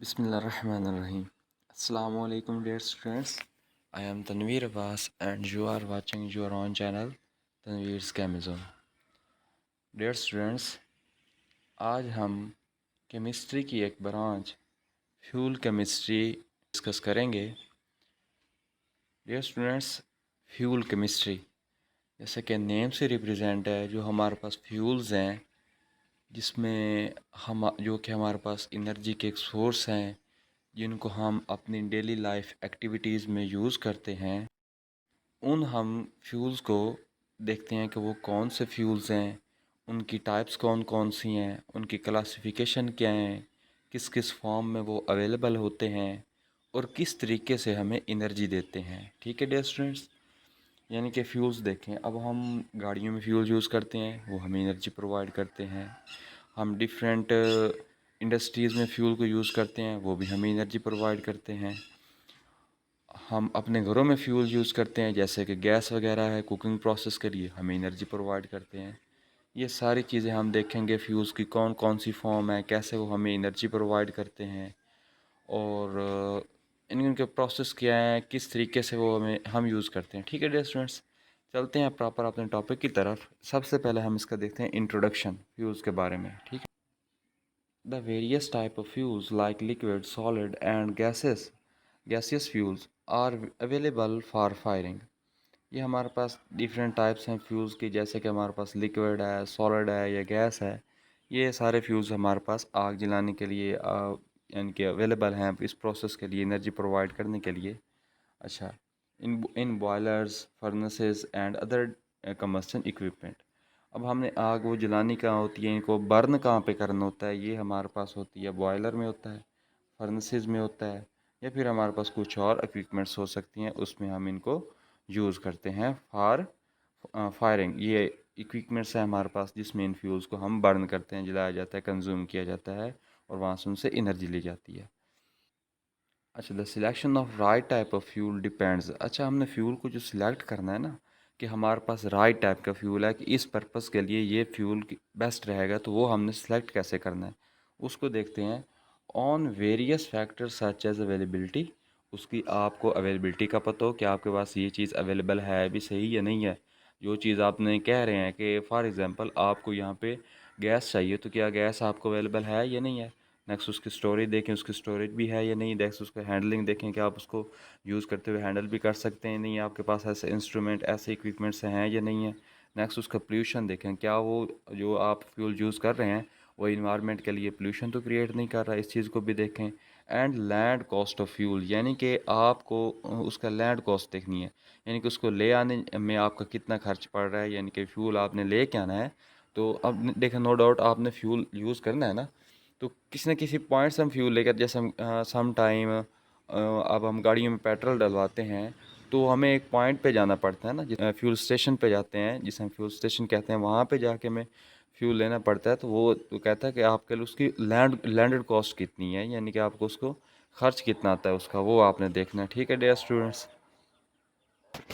Bismillahirrahmanirrahim. Assalamu alaikum dear students. I am Tanveer Abbas and you are watching your own channel Tanveer's Chemizone. Dear students, आज हम chemistry की एक branch fuel chemistry discuss करेंगे। Dear students, fuel chemistry जैसे कि name से represent है, जो हमारे पास फ्यूल्स हैं जिसमें हम जो कि हमारे पास एनर्जी के एक सोर्स हैं जिनको हम अपनी डेली लाइफ एक्टिविटीज़ में यूज़ करते हैं। उन हम फ्यूल्स को देखते हैं कि वो कौन से फ्यूल्स हैं, उनकी टाइप्स कौन कौन सी हैं, उनकी क्लासिफिकेशन क्या है, किस किस फॉर्म में वो अवेलेबल होते हैं और किस तरीके से हमें एनर्जी देते हैं। ठीक है डियर स्टूडेंट्स, यानी कि फ्यूल्स देखें। अब हम गाड़ियों में फ्यूल यूज़ करते हैं, वो हमें एनर्जी प्रोवाइड करते हैं। हम डिफरेंट इंडस्ट्रीज़ में फ्यूल को यूज़ करते हैं, वो भी हमें एनर्जी प्रोवाइड करते हैं। हम अपने घरों में फ्यूल यूज़ करते हैं, जैसे कि गैस वगैरह है, कुकिंग प्रोसेस के लिए हमें एनर्जी प्रोवाइड करते हैं। ये सारी चीज़ें हम देखेंगे फ्यूल्स की कौन कौन सी फॉर्म है, कैसे वो हमें एनर्जी प्रोवाइड करते हैं और इनके प्रोसेस क्या है, किस तरीके से वो हम यूज़ करते हैं। ठीक है डियर स्टूडेंट्स, चलते हैं प्रॉपर अपने टॉपिक की तरफ। सबसे पहले हम इसका देखते हैं इंट्रोडक्शन फ्यूल्स के बारे में। ठीक है, the various type of fuels like liquid, solid and gaseous fuels are available for firing। ये हमारे पास डिफरेंट टाइप्स हैं फ्यूल्स की, जैसे कि हमारे पास लिक्विड है, सॉलिड है या गैस है। ये सारे फ्यूल्स हमारे पास आग जलाने के लिए यानी कि अवेलेबल हैं इस प्रोसेस के लिए, एनर्जी प्रोवाइड करने के लिए। अच्छा, in in boilers, furnaces and other combustion equipment. अब हमने आग वो जलानी कहाँ होती है, इनको बर्न कहाँ पे करना होता है, ये हमारे पास होती है बॉयलर में होता है, फर्नेसेस में होता है, या फिर हमारे पास कुछ और इक्विपमेंट्स हो सकती हैं, उसमें हम इनको यूज़ करते हैं फॉर फायरिंग। ये इक्विपमेंट्स हैं हमारे पास जिसमें इन फ्यूल्स को हम बर्न करते हैं, जलाया जाता है, कंज्यूम किया जाता है और वहाँ से उनसे एनर्जी ली जाती है। अच्छा, the selection of right type of fuel depends. अच्छा, हमने फ्यूल को जो सिलेक्ट करना है ना, कि हमारे पास राइट टाइप का फ्यूल है, कि इस पर्पज़ के लिए ये फ्यूल बेस्ट रहेगा, तो वो हमने सेलेक्ट कैसे करना है उसको देखते हैं। On various factors such as availability, उसकी आपको अवेलेबिलिटी का पता हो कि आपके पास ये चीज़ अवेलेबल है भी सही या नहीं है। जो चीज़ आपने कह रहे हैं कि फॉर एग्ज़ाम्पल आपको यहाँ पे गैस चाहिए, तो क्या गैस आपको अवेलेबल है या नहीं है। नेक्स्ट उसकी स्टोरेज देखें, उसकी स्टोरेज भी है या नहीं। नेक्स्ट उसका हैंडलिंग देखें कि आप उसको यूज़ करते हुए हैंडल भी कर सकते हैं नहीं, आपके पास ऐसे इंस्ट्रूमेंट, ऐसे इक्विपमेंट्स हैं या नहीं है। नेक्स्ट उसका पोल्यूशन देखें, क्या वो जो आप फ्यूल यूज़ कर रहे हैं वो इन्वायरमेंट के लिए पोल्यूशन तो क्रिएट नहीं कर रहा, इस चीज़ को भी देखें। And land cost of fuel, यानी कि आपको उसका लैंड कॉस्ट देखनी है, यानी कि उसको ले आने में आपका कितना खर्च पड़ रहा है, यानी कि फ्यूल आपने ले के आना है। तो अब देखें, नो डाउट आपने फ्यूल यूज़ करना है ना, तो किसी न किसी पॉइंट से हम फ्यूल लेकर, जैसे हम सम टाइम अब हम गाड़ियों में पेट्रोल डलवाते हैं, तो हमें एक पॉइंट पे जाना पड़ता है ना, फ्यूल स्टेशन पे जाते हैं, जिसे हम फ्यूल स्टेशन कहते हैं। वहाँ पे जाके हमें फ्यूल लेना पड़ता है, तो वो तो कहता है कि आपके लिए उसकी लैंडेड कॉस्ट कितनी है, यानी कि आपको उसको खर्च कितना आता है उसका, वो आपने देखना है। ठीक है डियर स्टूडेंट्स,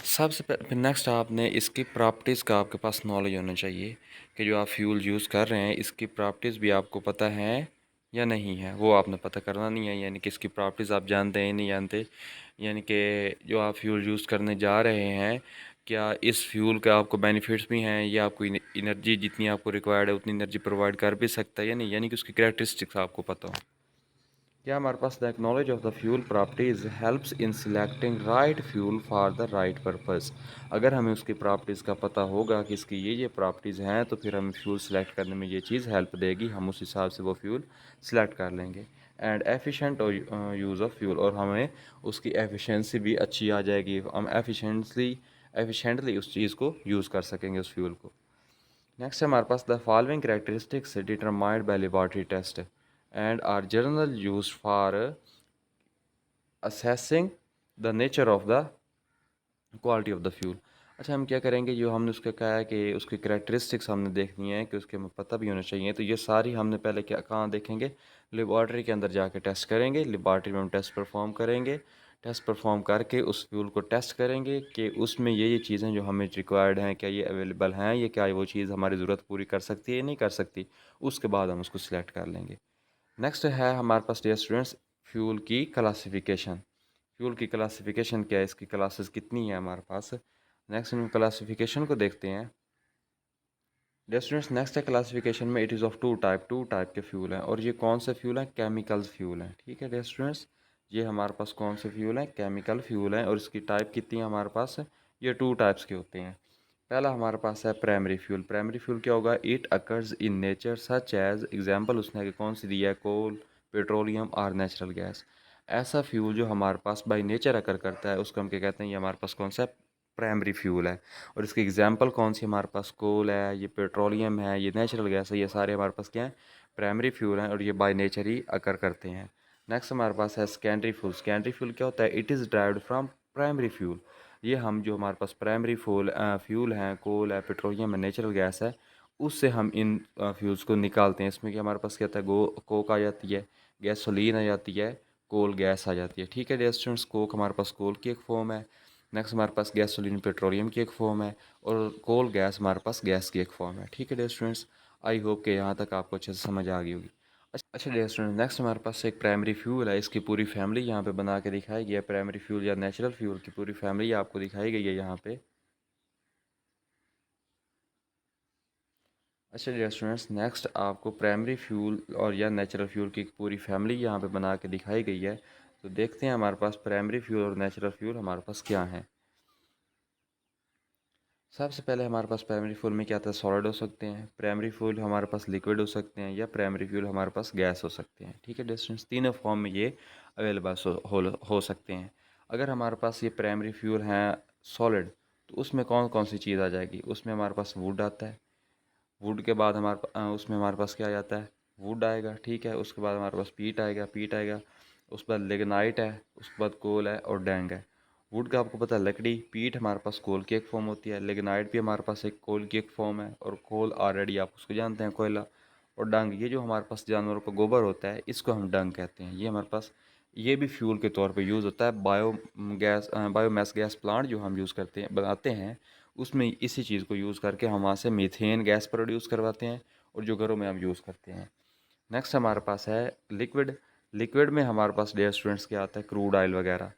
सबसे फिर नेक्स्ट आपने इसकी प्रॉपर्टीज़ का आपके पास नॉलेज होना चाहिए, कि जो आप फ्यूल यूज़ कर रहे हैं इसकी प्रॉपर्टीज़ भी आपको पता है या नहीं है, वो आपने पता करना नहीं है। यानी कि इसकी प्रॉपर्टीज़ आप जानते हैं या नहीं जानते, यानी कि जो आप फ्यूल यूज़ करने जा रहे हैं, क्या इस फ्यूल का आपको बेनिफिट्स भी हैं, या आपको एनर्जी जितनी आपको रिक्वायर्ड है उतनी एनर्जी प्रोवाइड कर भी सकता है या नहीं, यानी कि उसकी कैरेक्टरिस्टिक्स आपको पता हो। क्या हमारे पास the knowledge of the fuel properties helps in selecting right fuel for the right purpose. अगर हमें उसकी प्रॉपर्टीज़ का पता होगा कि इसकी ये प्रॉपर्टीज़ हैं, तो फिर हमें फ्यूल सेलेक्ट करने में ये चीज़ हेल्प देगी, हम उस हिसाब से वो फ्यूल सेलेक्ट कर लेंगे। And efficient use of fuel, और हमें उसकी एफिशिएंसी भी अच्छी आ जाएगी, हम एफिशिएंटली उस चीज़ को यूज़ कर सकेंगे, उस फ्यूल को। नेक्स्ट है हमारे पास the following characteristics determined by laboratory test and are general use for assessing the nature of the quality of the fuel. अच्छा, हम क्या करेंगे, जो हमने उसका कहा है कि उसकी कैरेक्टरिस्टिक्स हमने देखनी है, कि उसके हमें पता भी होना चाहिए, तो ये सारी हमने पहले क्या कहाँ देखेंगे, लेबॉर्ट्री के अंदर जाके टेस्ट करेंगे। लेबॉर्ट्री में हम टेस्ट परफॉर्म करेंगे, टेस्ट परफॉर्म करके उस फ्यूल को टेस्ट करेंगे कि उसमें ये चीज़ें जो हमें रिक्वायर्ड हैं, क्या ये अवेलेबल हैं, ये क्या वो चीज़ हमारी ज़रूरत पूरी कर सकती है या नहीं कर सकती। उसके बाद हम उसको सिलेक्ट कर लेंगे। नेक्स्ट है हमारे पास डियर स्टूडेंट्स फ्यूल की क्लासिफिकेशन। फ्यूल की क्लासिफिकेशन क्या है, इसकी क्लासेस कितनी है हमारे पास। नेक्स्ट हम क्लासिफिकेशन को देखते हैं। डियर स्टूडेंट्स, नेक्स्ट है क्लासिफिकेशन में, it is of two type के फ्यूल हैं, और ये कौन से फ्यूल हैं, केमिकल्स फ्यूल हैं। ठीक है डियर स्टूडेंट्स, ये हमारे पास कौन से फ्यूल हैं, केमिकल फ्यूल हैं, और इसकी टाइप कितनी है हमारे पास, ये 2 टाइप्स के होते हैं। पहला हमारे पास है प्राइमरी फ्यूल। प्राइमरी फ्यूल क्या होगा, it occurs in nature such as, example उसने कि कौन सी दी है, कोल, पेट्रोलियम और नेचुरल गैस। ऐसा फ्यूल जो हमारे पास बाई नेचर अकर करता है उसको हम क्या कहते हैं, ये हमारे पास कौन सा प्राइमरी फ्यूल है। और इसकी एग्जांपल कौन सी, हमारे पास कोल है, ये पेट्रोलियम है, ये नेचुरल गैस है, ये सारे हमारे पास क्या है, प्राइमरी फ्यूल हैं, और ये बाय नेचर ही अकर करते हैं। नेक्स्ट हमारे पास है सेकेंडरी फ्यूल। सेकेंडरी फ्यूल क्या होता है, it is derived from primary fuel. ये हम जो हमारे पास प्राइमरी फ्यूल हैं, कोल है, पेट्रोलियम है, नेचुरल गैस है, उससे हम इन फ्यूल्स को निकालते हैं। इसमें कि हमारे पास क्या होता है, कोक आ जाती है, गैसोलीन आ जाती है, कोल गैस आ जाती है। ठीक है डियर स्टूडेंट्स, कोक हमारे पास कोल की एक फॉर्म है, नेक्स्ट हमारे पास गैसोलीन पेट्रोलियम की एक फॉर्म है, और कोल गैस हमारे पास गैस की एक फॉर्म है। ठीक है डियर स्टूडेंट्स, आई होप कि यहाँ तक आपको अच्छे से समझ आ गई होगी। अच्छा डियर स्टूडेंट, नेक्स्ट हमारे पास एक प्राइमरी फ्यूल है, इसकी पूरी फैमिली यहाँ पे बना के दिखाई गई है। प्राइमरी फ्यूल या नेचुरल फ्यूल की पूरी फैमिली आपको दिखाई गई है यहाँ पे। अच्छा डियर स्टूडेंट्स, नेक्स्ट आपको प्राइमरी फ्यूल और या नेचुरल फ्यूल की पूरी फैमिली यहाँ पे बना के दिखाई गई है। तो देखते हैं हमारे पास प्राइमरी फ्यूल और नेचुरल फ्यूल हमारे पास क्या है। सबसे पहले हमारे पास प्राइमरी फ्यूल में क्या आता है, सॉलिड हो सकते हैं, प्राइमरी फ्यूल हमारे पास लिक्विड हो सकते हैं, या प्राइमरी फ्यूल हमारे पास गैस हो सकते हैं। ठीक है डिस्टेंस, तीनों फॉर्म में ये अवेलेबल हो सकते हैं। अगर हमारे पास ये प्राइमरी फ्यूल हैं सॉलिड, तो उसमें कौन कौन सी चीज़ आ जाएगी, उसमें हमारे पास वुड आता है। वुड के बाद उसमें हमारे पास क्या आ जाता है, वुड आएगा। ठीक है, उसके बाद हमारे पास पीट आएगा, उसके बाद लिग्नाइट है, उसके बाद कोल है और डैंग है। वुड का आपको पता है लकड़ी, पीट हमारे पास कोल की एक फॉर्म होती है, लिग्नाइट भी हमारे पास एक कोल की एक फॉर्म है, और कोल ऑलरेडी आप उसको जानते हैं, कोयला। और डंग, ये जो हमारे पास जानवरों का गोबर होता है, इसको हम डंग कहते हैं। ये हमारे पास, ये भी फ्यूल के तौर पे यूज़ होता है। बायोमास गैस प्लांट जो हम यूज़ करते हैं, बनाते हैं, उसमें इसी चीज़ को यूज़ करके हम वहाँ से मीथेन गैस प्रोड्यूस करवाते हैं, और जो घरों में हम यूज़ करते हैं। नेक्स्ट हमारे पास है लिक्विड। लिक्विड में हमारे पास डियर स्टूडेंट्स क्या आता है, क्रूड ऑयल वगैरह,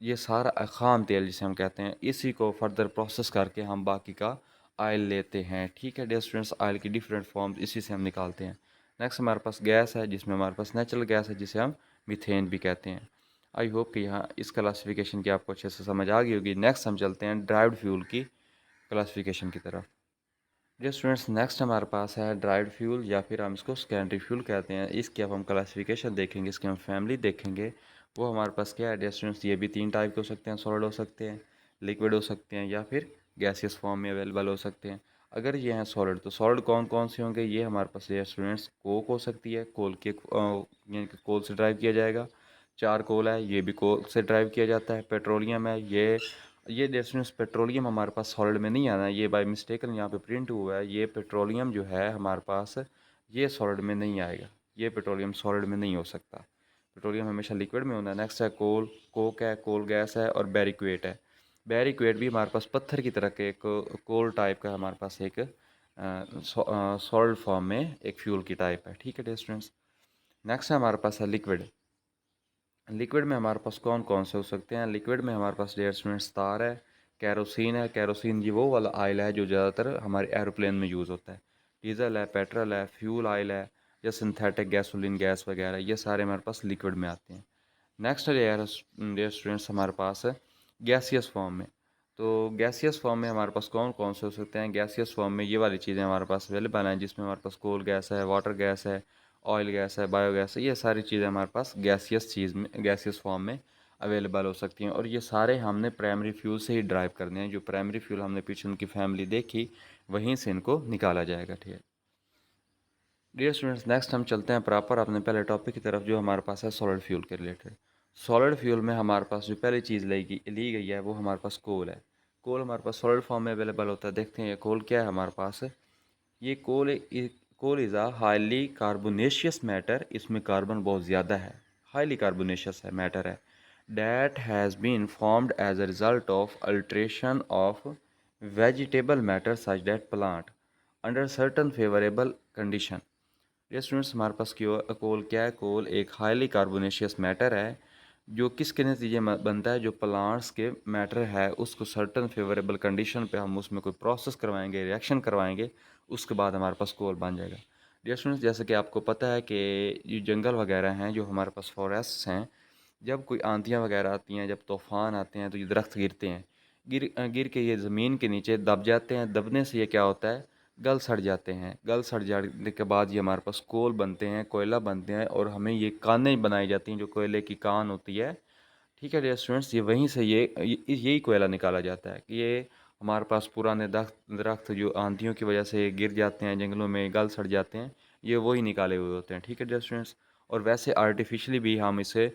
ये सारा खाम तेल जिसे हम कहते हैं, इसी को फर्दर प्रोसेस करके हम बाकी का ऑयल लेते हैं। ठीक है डियर स्टूडेंट्स, ऑयल की डिफरेंट फॉर्म्स इसी से हम निकालते हैं। नेक्स्ट हमारे पास गैस है, जिसमें हमारे पास नेचुरल गैस है, जिसे हम मीथेन भी कहते हैं। आई होप कि यहाँ इस क्लासिफिकेशन की आपको अच्छे से समझ आ गई होगी। नेक्स्ट हम चलते हैं ड्राइव्ड फ्यूल की क्लासिफिकेशन की तरफ। जी स्टूडेंट्स, नेक्स्ट हमारे पास है ड्राइड फ्यूल, या फिर हम इसको सेकेंडरी फ्यूल कहते हैं। इसकी अब हम क्लासिफिकेशन देखेंगे, इसकी हम फैमिली देखेंगे। वो हमारे पास क्या है डियर स्टूडेंट्स, ये भी 3 टाइप के हो सकते हैं, सॉलिड हो सकते हैं, लिक्विड हो सकते हैं, या फिर गैसियस फॉर्म में अवेलेबल हो सकते हैं। अगर ये हैं सॉलिड, तो सॉलिड कौन कौन से होंगे, ये हमारे पास डियर स्टूडेंट्स कोक हो सकती है, कोल की यानी कि कोल से ड्राइव किया जाएगा। चारकोल है, ये भी कोल से ड्राइव किया जाता है। पेट्रोलियम है, ये डेस्टिनेशन पेट्रोलियम हमारे पास सॉलिड में नहीं आना, ये बाय मिस्टेकन यहाँ पे प्रिंट हुआ है। ये पेट्रोलियम जो है हमारे पास, ये सॉलिड में नहीं आएगा, ये पेट्रोलियम सॉलिड में नहीं हो सकता। पेट्रोलियम हमेशा लिक्विड में होना है। नेक्स्ट है कोल, कोक है, कोल गैस है, और बैरिक्वेट है। बैरिक्वेट भी हमारे पास पत्थर की तरह के एक कोल टाइप का हमारे पास एक सॉलिड फॉर्म में एक फ्यूल की टाइप है। ठीक है स्टूडेंट्स, नेक्स्ट है हमारे पास है लिक्विड। लिक्विड में हमारे पास कौन कौन से हो सकते हैं, लिक्विड में हमारे पास डियर स्टूडेंट्स तार है, कैरोसिन है। कैरोसिन ये वो वाला ऑयल है जो ज़्यादातर हमारे एरोप्लेन में यूज़ होता है। डीजल है, पेट्रोल है, फ्यूल ऑयल है, या सिंथेटिक गैसोलीन गैस वगैरह, ये सारे हमारे पास लिक्विड में आते हैं। नेक्स्ट डियर स्टूडेंट्स हमारे पास है गैसियस फॉर्म में। तो गैसियस फॉर्म में हमारे पास कौन कौन से हो सकते हैं, गैसियस फॉर्म में ये वाली चीज़ें हमारे पास अवेलेबल हैं, जिसमें हमारे पास कोल गैस है, वाटर गैस है, ऑयल गैस है, बायोगैस है। ये सारी चीज़ें हमारे पास गैसियस फॉर्म में अवेलेबल हो सकती हैं, और ये सारे हमने प्राइमरी फ्यूल से ही ड्राइव करने हैं। जो प्राइमरी फ्यूल हमने पीछे उनकी फैमिली देखी, वहीं से इनको निकाला जाएगा। ठीक है डियर स्टूडेंट्स, नेक्स्ट हम चलते हैं प्रॉपर अपने पहले टॉपिक की तरफ, जो हमारे पास है सॉलिड फ्यूल के रिलेटेड। सॉलिड फ्यूल में हमारे पास जो पहली चीज़ ली गई है, वो हमारे पास कोल है। कोल हमारे पास सॉलिड फॉर्म में अवेलेबल होता है। देखते हैं ये कोल क्या है हमारे पास। ये coal is a highly carbonaceous matter, इसमें कार्बन बहुत ज़्यादा है, हाईली कार्बोनेशियस है मैटर है। That has been formed as a result of alteration of vegetable matter such that plant under certain favourable condition. Dear students, हमारे पास कोल क्या है? कोल एक हाईली कार्बोनेशियस मैटर है जो किसके नतीजे में बनता है? जो प्लांट्स के मैटर है उसको सर्टन फेवरेबल कंडीशन पे हम उसमें कोई प्रोसेस करवाएंगे, रिएक्शन करवाएंगे, उसके बाद हमारे पास कोल बन जाएगा। डियर स्टूडेंट्स, जैसे कि आपको पता है कि ये जंगल वगैरह हैं जो हमारे पास फॉरेस्ट्स हैं, जब कोई आंधियाँ वगैरह आती हैं, जब तूफ़ान आते हैं तो ये दरख्त गिरते हैं, गिर के ये ज़मीन के नीचे दब जाते हैं। दबने से ये क्या होता है? गल सड़ जाते हैं। गल सड़ जाने के बाद ये हमारे पास कोल बनते हैं, कोयला बनते हैं, और हमें ये कानें बनाई जाती हैं जो कोयले की कान होती है। ठीक है डियर स्टूडेंट्स, ये वहीं से यही कोयला निकाला जाता है कि ये हमारे पास पुराने दरख्त दरख्त जो आंधियों की वजह से गिर जाते हैं, जंगलों में गल सड़ जाते हैं, ये वही निकाले हुए होते हैं। ठीक है डियर स्टूडेंट्स, और वैसे आर्टिफिशियली भी हम इसे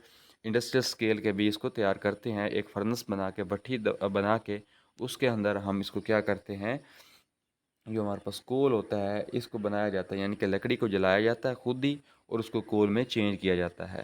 इंडस्ट्रियल स्केल के भी इसको तैयार करते हैं। एक फर्नेस बना के, भट्ठी बना के, उसके अंदर हम इसको क्या करते हैं, जो हमारे पास कोल होता है इसको बनाया जाता है, यानी कि लकड़ी को जलाया जाता है खुद ही और उसको कोल में चेंज किया जाता है।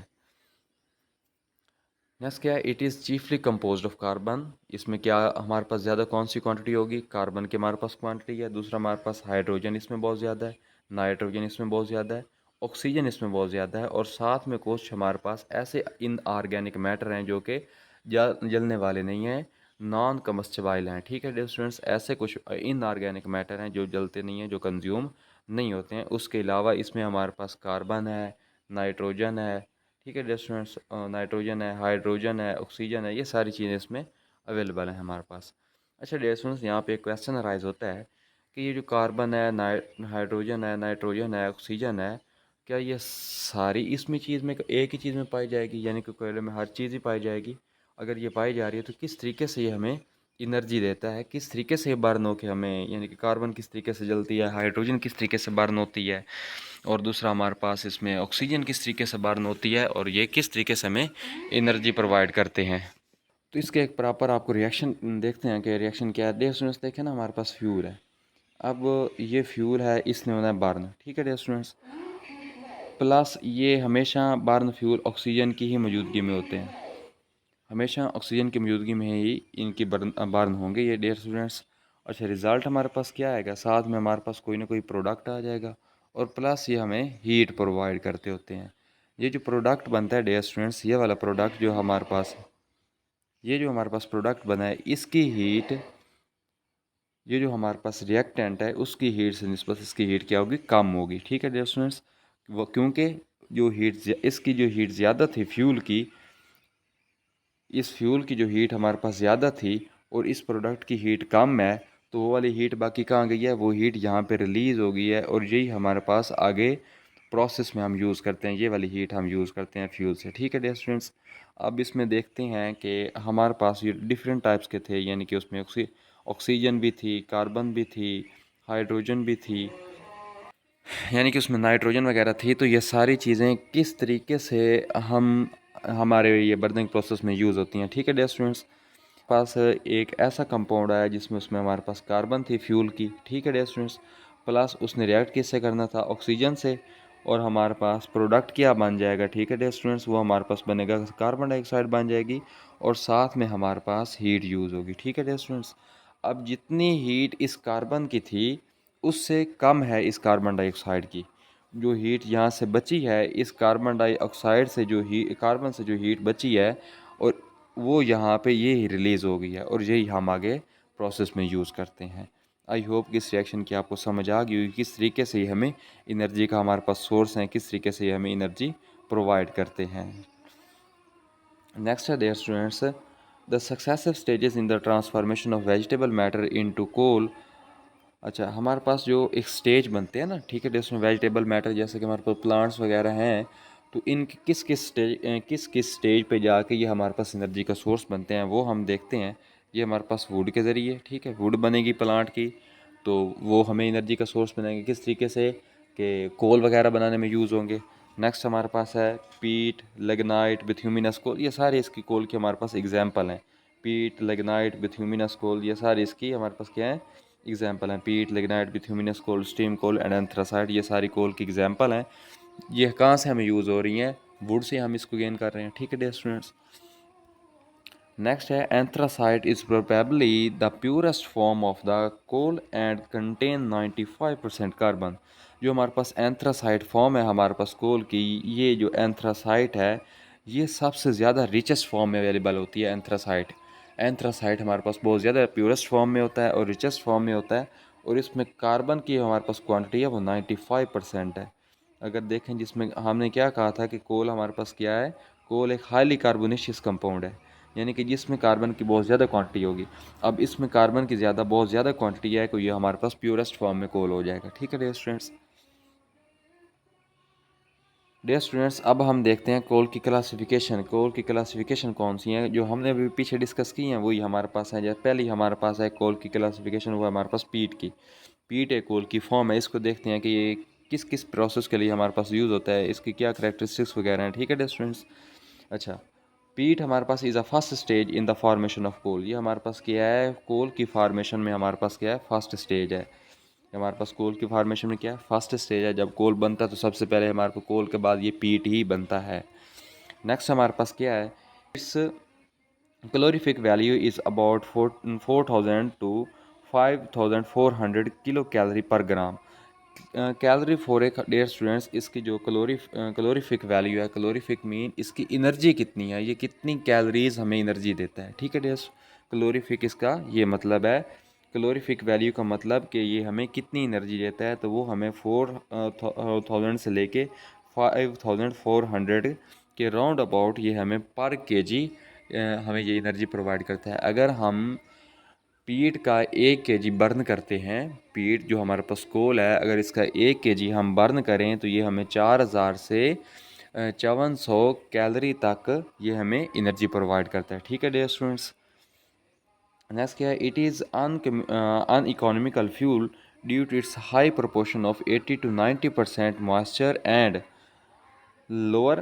नेक्स्ट क्या है? It is chiefly composed of carbon. इसमें क्या हमारे पास ज़्यादा कौन सी क्वांटिटी होगी? कार्बन की हमारे पास क्वांटिटी है। दूसरा, हमारे पास हाइड्रोजन इसमें बहुत ज़्यादा है, नाइट्रोजन इसमें बहुत ज़्यादा है, ऑक्सीजन इसमें बहुत ज़्यादा है, और साथ में कुछ हमारे पास ऐसे इनऑर्गेनिक मैटर हैं जो कि जलने वाले नहीं हैं, नॉन कम्बस्टिबल हैं। ठीक है डियर स्टूडेंट्स, ऐसे कुछ इनऑर्गेनिक मैटर हैं जो जलते नहीं हैं, जो कंज्यूम नहीं होते हैं। उसके अलावा इसमें हमारे पास कार्बन है, नाइट्रोजन है, ठीक है डियर स्टूडेंट्स, नाइट्रोजन है, हाइड्रोजन है, ऑक्सीजन है, ये सारी चीज़ें इसमें अवेलेबल हैं हमारे पास। अच्छा डियर स्टूडेंट्स, यहाँ पे एक क्वेश्चन अराइज होता है कि ये जो कार्बन है, हाइड्रोजन है, नाइट्रोजन है, ऑक्सीजन है, क्या ये सारी इसमें चीज़ में एक ही चीज़ में पाई जाएगी, यानी कि कोयले में हर चीज़ ही पाई जाएगी? अगर ये पाई जा रही है तो किस तरीके से ये हमें एनर्जी देता है, किस तरीके से ये बर्न होके हमें, यानी कि कार्बन किस तरीके से जलती है, हाइड्रोजन किस तरीके से बर्न होती है, और दूसरा हमारे पास इसमें ऑक्सीजन किस तरीके से बर्न होती है, और ये किस तरीके से हमें एनर्जी प्रोवाइड करते हैं। तो इसके एक प्रॉपर आपको रिएक्शन देखते हैं कि रिएक्शन क्या है। डियर स्टूडेंट्स, देखें ना, हमारे पास फ्यूल है। अब ये फ्यूल है, इसने होना है बर्न। ठीक है डियर स्टूडेंट्स, प्लस ये हमेशा बर्न फ्यूल ऑक्सीजन की ही मौजूदगी में होते हैं, हमेशा ऑक्सीजन की मौजूदगी में ही इनकी बर्न होंगे ये डियर स्टूडेंट्स। अच्छा, रिज़ल्ट हमारे पास क्या आएगा? साथ में हमारे पास कोई ना कोई प्रोडक्ट आ जाएगा, और प्लस ये हमें हीट प्रोवाइड करते होते हैं। ये जो प्रोडक्ट बनता है डियर स्टूडेंट्स, ये वाला प्रोडक्ट जो हमारे पास, ये जो हमारे पास प्रोडक्ट बना है, इसकी हीट, ये जो हमारे पास रिएक्टेंट है उसकी हीट से निस्बत इसकी हीट क्या होगी? कम होगी। ठीक है डियर स्टूडेंट्स, वो क्योंकि जो हीट, इसकी जो हीट ज़्यादा थी फ्यूल की, इस फ्यूल की जो हीट हमारे पास ज़्यादा थी और इस प्रोडक्ट की हीट कम है, तो वो वाली हीट बाकी कहाँ गई है? वो हीट यहाँ पे रिलीज़ हो गई है, और यही हमारे पास आगे प्रोसेस में हम यूज़ करते हैं, ये वाली हीट हम यूज़ करते हैं फ्यूल से। ठीक है डियर स्टूडेंट्स, अब इसमें देखते हैं कि हमारे पास ये डिफरेंट टाइप्स के थे, यानी कि उसमें ऑक्सीजन भी थी, कार्बन भी थी, हाइड्रोजन भी थी, यानी कि उसमें नाइट्रोजन वगैरह थी। तो ये सारी चीज़ें किस तरीके से हम हमारे ये बर्निंग प्रोसेस में यूज़ होती हैं। ठीक है डियर स्टूडेंट्स, पास एक ऐसा कंपाउंड आया जिसमें उसमें हमारे पास कार्बन थी फ्यूल की। ठीक है डियर स्टूडेंट्स, प्लस उसने रिएक्ट किससे करना था? ऑक्सीजन से, और हमारे पास प्रोडक्ट क्या बन जाएगा? ठीक है डियर स्टूडेंट्स, वो हमारे पास बनेगा कार्बन डाइऑक्साइड बन जाएगी, और साथ में हमारे पास हीट यूज़ होगी। ठीक है डियर स्टूडेंट्स, अब जितनी हीट इस कार्बन की थी उससे कम है इस कार्बन डाइऑक्साइड की। जो हीट यहाँ से बची है इस कार्बन डाइऑक्साइड से, जो कार्बन से जो हीट बची है, और वो यहाँ पे ये ही रिलीज़ हो गई है, और यही हम आगे प्रोसेस में यूज़ करते हैं। आई होप कि इस रिएक्शन की आपको समझ आ गई होगी किस तरीके से ये हमें एनर्जी का हमारे पास सोर्स है, किस तरीके से ये हमें एनर्जी प्रोवाइड करते हैं। नेक्स्ट है dear students, the successive stages in the transformation of vegetable matter into coal. अच्छा, हमारे पास जो एक स्टेज बनते हैं ना, ठीक है, जिसमें वेजिटेबल मैटर, जैसे कि हमारे पास प्लांट्स वगैरह हैं, तो इन किस किस स्टेज पे जाके ये हमारे पास एनर्जी का सोर्स बनते हैं वो हम देखते हैं। ये हमारे पास वुड के ज़रिए, ठीक है, वुड बनेगी प्लांट की, तो वो हमें एनर्जी का सोर्स बनेंगे किस तरीके से? कि कोल वगैरह बनाने में यूज़ होंगे। नेक्स्ट हमारे पास है पीट, लिग्नाइट, बिथ्यूमिनस कोल, ये सारे इसकी कोल के हमारे पास एग्जाम्पल हैं। पीट, लिग्नाइट, बिथ्यूमिनस कोल, ये सारे इसकी हमारे पास क्या है? एग्जाम्पल हैं। Peat, lignite, bituminous coal, steam coal and anthracite, ये सारी कोल की एग्जाम्पल हैं। ये कहाँ से हमें यूज़ हो रही हैं? वुड से हम इसको गेन कर रहे हैं। ठीक है डियर स्टूडेंट्स, नेक्स्ट है anthracite is probably the purest form of the coal and contain 95% carbon. जो हमारे पास एंथ्रासाइट फॉर्म है हमारे पास कोल की, ये जो एंथ्रासाइट है ये सबसे ज़्यादा रिचेस्ट फॉर्म में अवेलेबल होती है। एंथ्रासाइट एंथ्रासाइट हमारे पास बहुत ज़्यादा प्योरेस्ट फॉर्म में होता है और रिचेस्ट फॉर्म में होता है, और इसमें कार्बन की हमारे पास क्वांटिटी है वो 95% है। अगर देखें, जिसमें हमने क्या कहा था कि कोल हमारे पास क्या है, कोल एक हाईली कार्बोनेशियस कंपाउंड है, यानी कि जिसमें कार्बन की बहुत ज़्यादा क्वांटिटी होगी। अब इसमें कार्बन की बहुत ज़्यादा क्वांटिटी है, तो ये हमारे पास प्योरेस्ट फॉर्म में कोल हो जाएगा। ठीक है डियर स्टूडेंट्स। डियर स्टूडेंट्स, अब हम देखते हैं कोल की क्लासिफिकेशन। कोल की क्लासिफिकेशन कौन सी है जो हमने अभी पीछे डिस्कस की हैं, वही हमारे पास है। जैसे पहले ही हमारे पास है कोल की क्लासिफिकेशन, वो हमारे पास पीट की। पीट एक कोल की फॉर्म है। इसको देखते हैं कि ये किस किस प्रोसेस के लिए हमारे पास यूज़ होता है, इसकी क्या करेक्टरिस्टिक्स वगैरह हैं। ठीक है डियर स्टूडेंट्स। अच्छा, पीट हमारे पास is a first stage in the formation of coal. ये हमारे पास क्या है, कोल की फार्मेशन में हमारे पास क्या है, फर्स्ट स्टेज है। हमारे पास कोल की फार्मेशन में क्या है, फर्स्ट स्टेज है। जब कोल बनता है तो सबसे पहले हमारे पास कोल के बाद ये पीट ही बनता है। नेक्स्ट हमारे पास क्या है, its calorific value is about 4000 to 5400 kilo calorie per gram. Calorie for a dear students, इसकी जो कैलोरीफिक वैल्यू है, कैलोरीफिक मीन इसकी एनर्जी कितनी है, ये कितनी कैलोरीज हमें एनर्जी देता है। ठीक है डियर्स, कैलोरीफिक इसका ये मतलब है, कैलोरीफिक वैल्यू का मतलब कि ये हमें कितनी एनर्जी देता है, तो वो हमें 4000 से लेके 5400 के राउंड अबाउट ये हमें पर केजी हमें ये एनर्जी प्रोवाइड करता है। अगर हम पीट का 1 kg बर्न करते हैं, पीट जो हमारे पास कोल है, अगर इसका 1 kg हम बर्न करें तो ये हमें 4000 से 5400 कैलोरी तक ये हमें एनर्जी प्रोवाइड करता है। ठीक है डियर स्टूडेंट्स। नेक्स्ट क्या है, it is uneconomical fuel due to its high proportion of 80 to 90% moisture and lower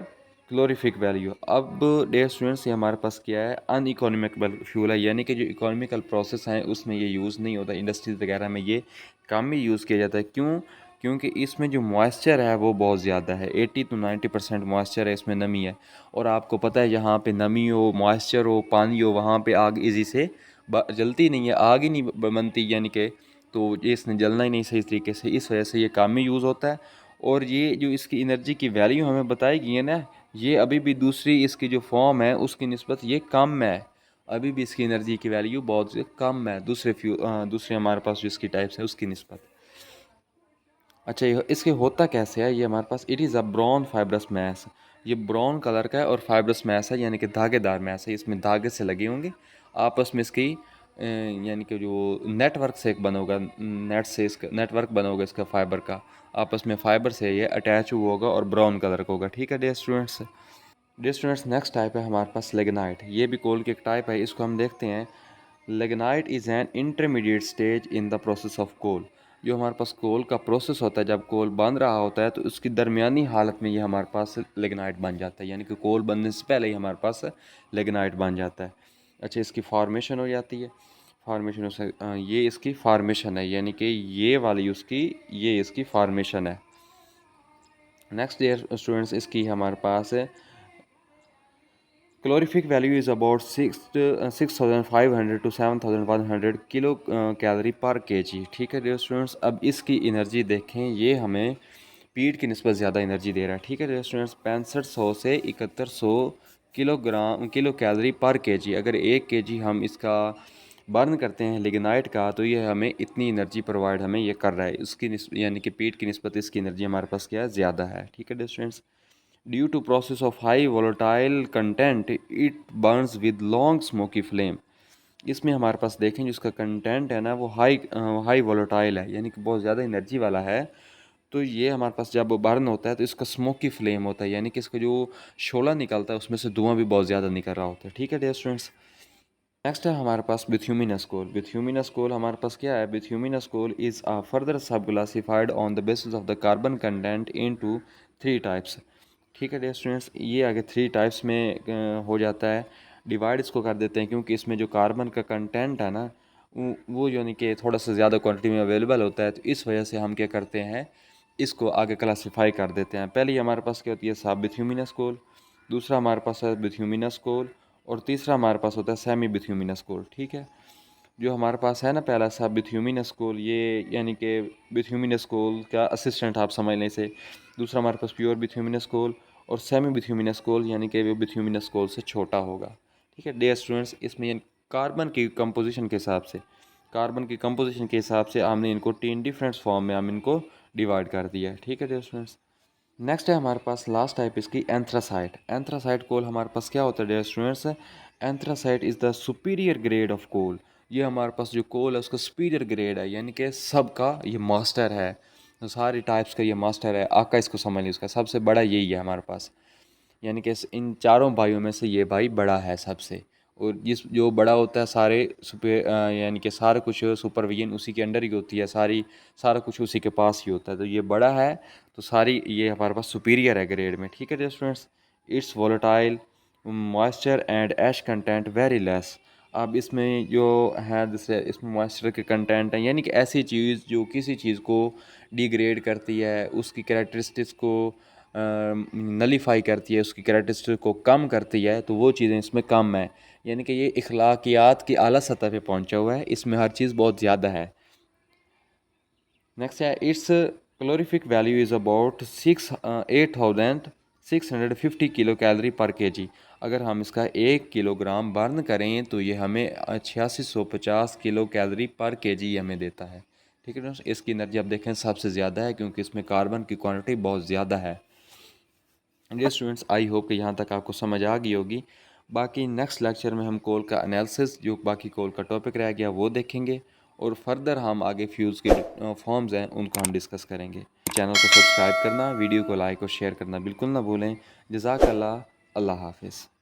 calorific value. अब डियर स्टूडेंट्स, ये हमारे पास क्या है, अनइकोनॉमिकल फ्यूल है, यानी कि जो इकोनॉमिकल प्रोसेस हैं उसमें ये यूज़ नहीं होता। इंडस्ट्रीज वगैरह में ये कम ही यूज़ किया जाता है। क्यों? क्योंकि इसमें जो मॉइस्चर है वो बहुत ज़्यादा है, 80 to 90% मॉइस्चर है, इसमें नमी है। और आपको पता है जहाँ पे नमी हो, मॉइस्चर हो, पानी हो, वहाँ पे आग इजी से जलती नहीं है, आग ही नहीं बनती, यानी कि तो ये इसने जलना ही नहीं सही तरीके से, इस वजह से ये काम में यूज़ होता है। और ये जो इसकी एनर्जी की वैल्यू हमें बताई गई है ना, ये अभी भी दूसरी इसकी जो फॉर्म है उसकी निस्बत ये कम है। अभी भी इसकी एनर्जी की वैल्यू बहुत कम है दूसरे हमारे पास जो इसकी टाइप्स है उसकी निस्बत। अच्छा, ये इसके होता कैसे है, ये हमारे पास it is a brown fibrous mass. ये ब्राउन कलर का है और फाइब्रस मैस है, यानी कि धागेदार मैस है। इसमें धागे से लगे होंगे आपस में, इसकी यानी कि जो नेटवर्क से एक बना होगा, नेट से इसका नेटवर्क बना होगा इसका फाइबर का, आपस में फाइबर से ये अटैच हुआ होगा और ब्राउन कलर का होगा। ठीक है dear students. Dear students, next type है हमारे पास लेगनाइट। ये भी कोल की एक टाइप है, इसको हम देखते हैं। Lignite is an intermediate stage in the process of coal. जो हमारे पास कोल का प्रोसेस होता है, जब कोल बन रहा होता है तो उसकी दरमियानी हालत में ये हमारे पास लेगनाइट बन जाता है, यानी कि कोल बनने से पहले ही हमारे पास लेगनाइट बन जाता है। अच्छा, इसकी फॉर्मेशन हो जाती है। फॉर्मेशन से ये इसकी फार्मेशन है, यानी कि ये वाली उसकी, ये इसकी फार्मेशन है। नेक्स्ट डियर स्टूडेंट्स, इसकी हमारे पास calorific value is about 6500 to 7100 kilo calorie पर केजी। ठीक है डियर स्टूडेंट्स। अब इसकी एनर्जी देखें, ये हमें पीट की निस्बत ज़्यादा एनर्जी दे रहा है। ठीक है डियर स्टूडेंट्स, 6500 से 7100 किलो कैलोरी पर केजी। अगर 1 kg हम इसका बर्न करते हैं लिग्नाइट का, तो ये हमें इतनी एनर्जी प्रोवाइड हमें ये कर रहा है। इसकी यानी कि पीट की निस्बत इसकी एनर्जी हमारे पास क्या है, ज़्यादा है। ठीक है dear students. Due to process of high volatile content, it burns with long smoky flame। इसमें हमारे पास देखें जो इसका कंटेंट है ना, वो हाई वोलेटाइल है, यानी कि बहुत ज़्यादा एनर्जी वाला है। तो ये हमारे पास जब बर्न होता है तो इसका स्मोकी फ्लेम होता है, यानी कि इसका जो शोला निकलता है उसमें से धुआं भी बहुत ज़्यादा निकल रहा होता है। ठीक है डियर स्टूडेंट्स। नेक्स्ट है हमारे पास बिथ्यूमिनस कोल। बिथ्यूमिनस कोल हमारे पास क्या है, बिथ्यूमिनस कोल इज़ अ फर्दर सब classified on the basis of the carbon content into 3 types. ठीक है डियर स्टूडेंट्स, ये आगे 3 टाइप्स में हो जाता है। डिवाइड इसको कर देते हैं, क्योंकि इसमें जो कार्बन का कंटेंट है ना, वो यानी कि थोड़ा सा ज़्यादा क्वांटिटी में अवेलेबल होता है, तो इस वजह से हम क्या करते हैं, इसको आगे क्लासीफाई कर देते हैं। पहले हमारे पास क्या होती है, साब बिथ्यूमिनस कोल। दूसरा हमारे पास है बिथ्यूमिनस कोल। और तीसरा हमारे पास होता है सेमी बिथ्यूमिनस कोल। ठीक है। जो हमारे पास है ना पहला सा बिथ्यूमिनस कोल, ये यानी कि बिथ्यूमिनस कोल का असिस्टेंट आप समझ लें इसे। दूसरा हमारे पास प्योर बिथ्यूमिनस कोल और सेमी बिथ्यूमिनस कोल, यानी कि वो बिथ्यूमिनस कोल से छोटा होगा। ठीक है डियर स्टूडेंट्स, इसमें कार्बन की कंपोजिशन के हिसाब से हमने इनको 3 डिफरेंट फॉर्म में हम इनको डिवाइड कर दिया है। ठीक है डियर स्टूडेंट्स, नेक्स्ट है हमारे पास लास्ट टाइप इसकी एंथ्रासाइट। एंथ्रासाइट कोल हमारे पास क्या होता है dear students, anthracite is the superior grade of coal. ये हमारे पास जो कोल है उसका सुपीरियर ग्रेड है, यानी कि सबका ये मास्टर है, तो सारी टाइप्स का ये मास्टर है, आका इसको समझ लीजिए, उसका सबसे बड़ा यही है हमारे पास। यानी कि इन चारों भाइयों में से ये भाई बड़ा है सबसे। और जिस जो बड़ा होता है सारे यानी कि सारा कुछ सुपरविजन उसी के अंडर ही होती है, सारा कुछ उसी के पास ही होता है, तो ये बड़ा है, तो सारी ये हमारे पास सुपीरियर है ग्रेड में। ठीक है dear students, it's volatile moisture and ash content very less. अब इसमें जो है जैसे इसमें मॉइस्चर के कंटेंट हैं, यानी कि ऐसी चीज़ जो किसी चीज़ को डिग्रेड करती है, उसकी कैरेक्टरिस्टिक्स को नलीफाई करती है, उसकी कैरेक्टरिस्टिक को कम करती है, तो वो चीज़ें इसमें कम है। यानी कि ये इखलाकियात की आला सतह पे पहुंचा हुआ है, इसमें हर चीज़ बहुत ज़्यादा है। नेक्स्ट है it's calorific value is about 8650 kilo calorie पर केजी। अगर हम इसका 1 किलोग्राम बर्न करें तो ये हमें 8650 किलो कैलोरी पर केजी हमें देता है। ठीक है दोस्तों, इसकी एनर्जी आप देखें सबसे ज़्यादा है, क्योंकि इसमें कार्बन की क्वांटिटी बहुत ज़्यादा है। डियर स्टूडेंट्स, आई होप कि यहाँ तक आपको समझ आ गई होगी। बाकी नेक्स्ट लेक्चर में हम कोल का एनालिसिस, जो बाकी कोल का टॉपिक रह गया, वो देखेंगे, और फर्दर हम आगे फ्यूज़ के फॉर्म्स हैं उनको हम डिस्कस करेंगे। चैनल को सब्सक्राइब करना, वीडियो को लाइक और शेयर करना बिल्कुल ना भूलें। जज़ाकल्लाह, अल्लाह हाफिज़।